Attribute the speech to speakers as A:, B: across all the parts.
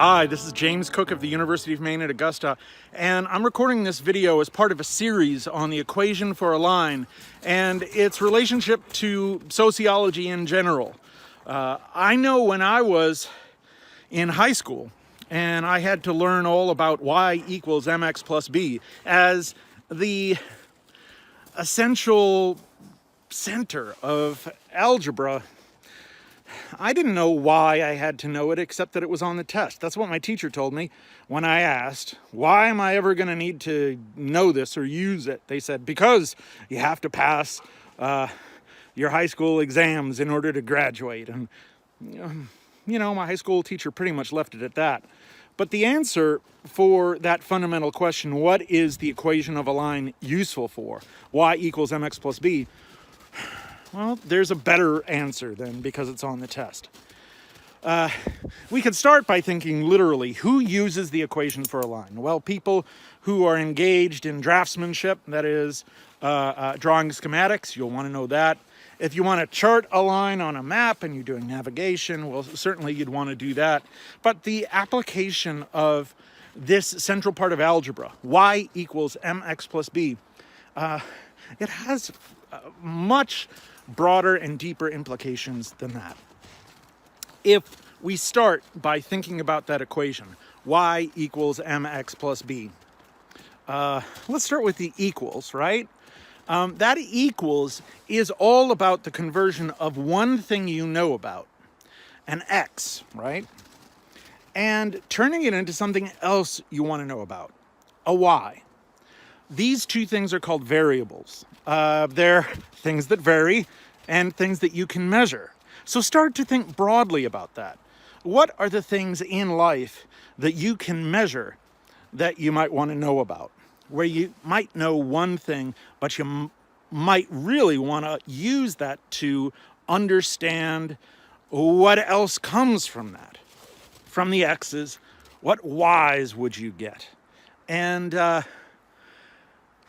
A: Hi, this is James Cook of the University of Maine at Augusta, and I'm recording this video as part of a series on the equation for a line and its relationship to sociology in general. I know when I was in high school and I had to learn all about y equals mx plus b as the essential center of algebra, I didn't know why I had to know it except that it was on the test. That's what my teacher told me when I asked, why am I ever going to need to know this or use it? They said, because you have to pass your high school exams in order to graduate. And, my high school teacher pretty much left it at that. But the answer for that fundamental question, what is the equation of a line useful for? Y equals mx plus b. Well, there's a better answer then because it's on the test. We could start by thinking literally, who uses the equation for a line? Well, people who are engaged in draftsmanship, that is, drawing schematics, you'll want to know that. If you want to chart a line on a map and you're doing navigation, well, certainly you'd want to do that. But the application of this central part of algebra, y equals mx plus b, it has much broader and deeper implications than that. If we start by thinking about that equation, y equals mx plus b, let's start with the equals, right? That equals is all about the conversion of one thing you know about, an x, right? And turning it into something else you want to know about, a y. These two things are called variables. They're things that vary and things that you can measure. So start to think broadly about that. What are the things in life that you can measure that you might want to know about? Where you might know one thing, but you might really want to use that to understand what else comes from that. From the x's, what y's would you get? And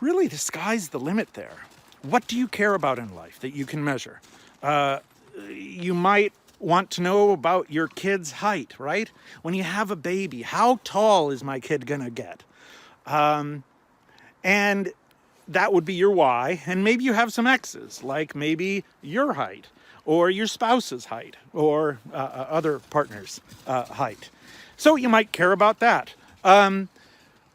A: really, the sky's the limit there. What do you care about in life that you can measure? You might want to know about your kid's height, right? When you have a baby, how tall is my kid gonna get? And that would be your y, and maybe you have some x's, like maybe your height, or your spouse's height, or other partner's height. So you might care about that.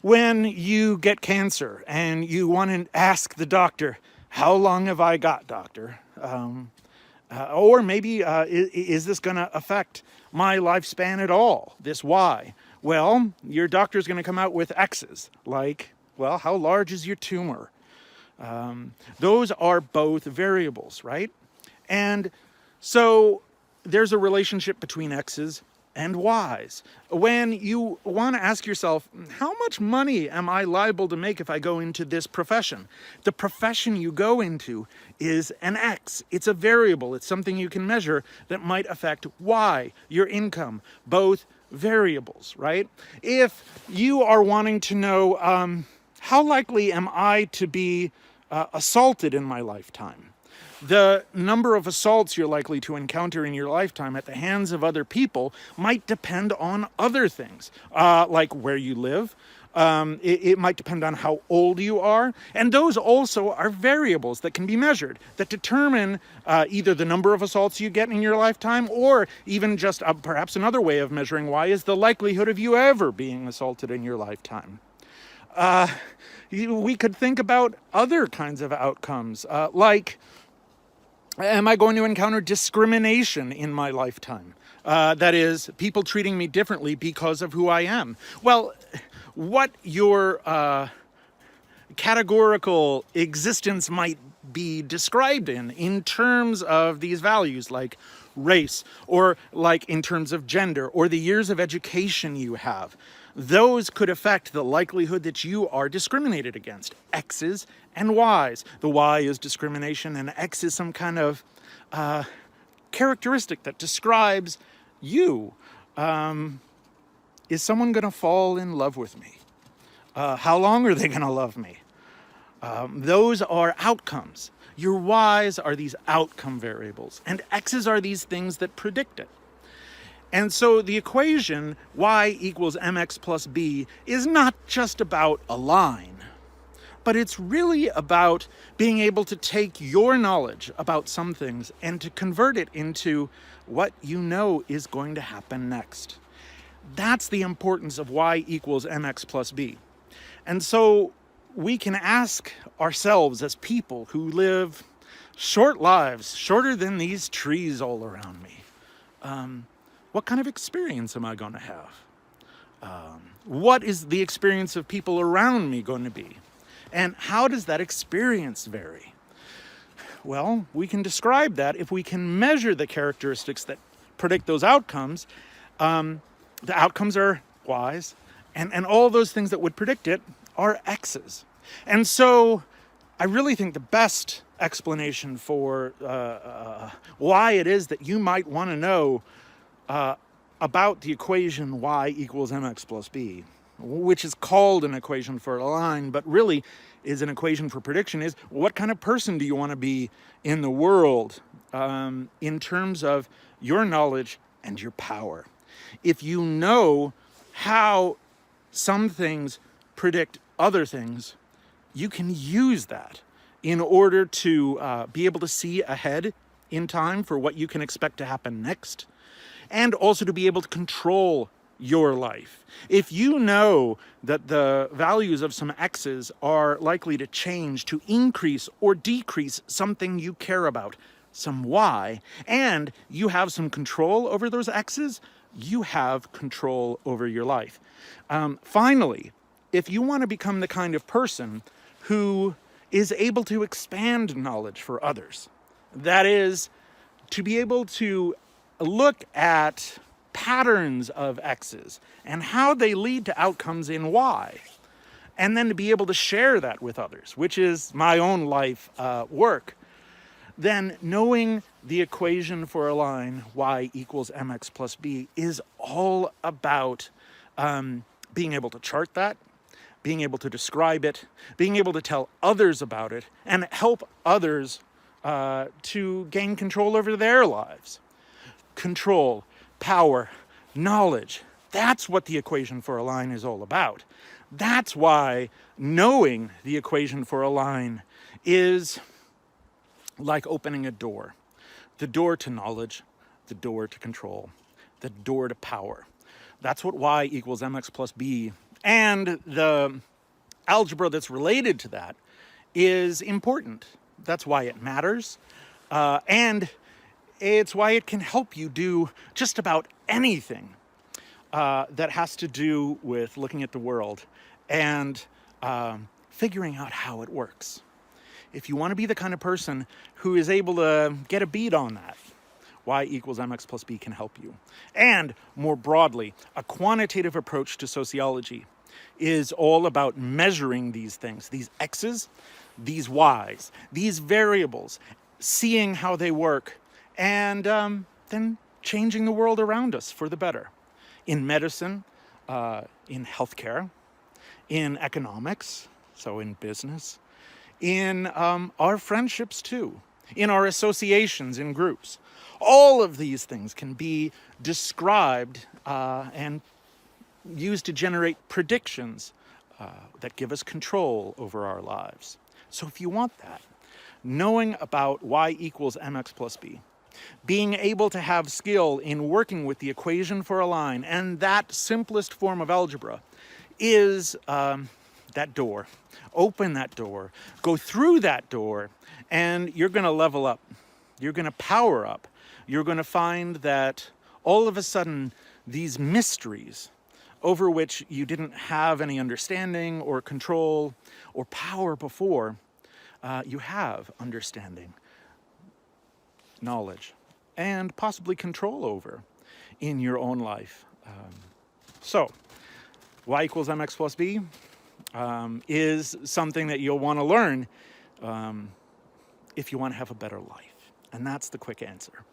A: When you get cancer and you want to ask the doctor, how long have I got, doctor? Or maybe, is this going to affect my lifespan at all, this y? Well, your doctor's going to come out with x's, like, well, how large is your tumor? Those are both variables, right? And so there's a relationship between x's and y's. When you want to ask yourself, how much money am I liable to make if I go into this profession? The profession you go into is an x. It's a variable. It's something you can measure that might affect y, your income, both variables, right? If you are wanting to know, how likely am I to be assaulted in my lifetime? The number of assaults you're likely to encounter in your lifetime at the hands of other people might depend on other things, like where you live. It might depend on how old you are. And those also are variables that can be measured, that determine either the number of assaults you get in your lifetime, or even just perhaps another way of measuring y is the likelihood of you ever being assaulted in your lifetime. We could think about other kinds of outcomes, like, am I going to encounter discrimination in my lifetime? That is, people treating me differently because of who I am. Well, what your categorical existence might be described in terms of these values, like race, or like in terms of gender, or the years of education you have, those could affect the likelihood that you are discriminated against. X's and Y's. The Y is discrimination, and X is some kind of characteristic that describes you. Is someone going to fall in love with me? How long are they going to love me? Those are outcomes. Your Y's are these outcome variables, and X's are these things that predict it. And so the equation y equals mx plus b is not just about a line, but it's really about being able to take your knowledge about some things and to convert it into what you know is going to happen next. That's the importance of y equals mx plus b. And so we can ask ourselves as people who live short lives, shorter than these trees all around me, what kind of experience am I going to have? What is the experience of people around me going to be? And how does that experience vary? Well, we can describe that if we can measure the characteristics that predict those outcomes. The outcomes are y's, and all those things that would predict it are x's. And so I really think the best explanation for why it is that you might want to know about the equation y equals mx plus b, which is called an equation for a line, but really is an equation for prediction, is what kind of person do you want to be in the world in terms of your knowledge and your power. If you know how some things predict other things, you can use that in order to be able to see ahead in time for what you can expect to happen next, and also to be able to control your life. If you know that the values of some x's are likely to change to increase or decrease something you care about, some y, and you have some control over those x's, you have control over your life. Finally, if you want to become the kind of person who is able to expand knowledge for others, that is, to be able to look at patterns of x's and how they lead to outcomes in y, and then to be able to share that with others, which is my own life work, then knowing the equation for a line y equals mx plus b is all about being able to chart that, being able to describe it, being able to tell others about it, and help others to gain control over their lives. Control, power, knowledge. That's what the equation for a line is all about. That's why knowing the equation for a line is like opening a door. The door to knowledge, the door to control, the door to power. That's what y equals mx plus b and the algebra that's related to that is important. That's why it matters. And it's why it can help you do just about anything that has to do with looking at the world and figuring out how it works. If you want to be the kind of person who is able to get a beat on that, y equals mx plus b can help you. And more broadly, a quantitative approach to sociology is all about measuring these things, these x's, these y's, these variables, seeing how they work, and then changing the world around us for the better. In medicine, in healthcare, in economics, so in business, in our friendships too, in our associations, in groups. All of these things can be described and used to generate predictions that give us control over our lives. So if you want that, knowing about y equals mx plus b, being able to have skill in working with the equation for a line and that simplest form of algebra is that door. Open that door, go through that door, and you're going to level up. You're going to power up. You're going to find that all of a sudden these mysteries over which you didn't have any understanding or control or power before, you have understanding, knowledge, and possibly control over in your own life. So y equals mx plus b is something that you'll want to learn if you want to have a better life. And that's the quick answer.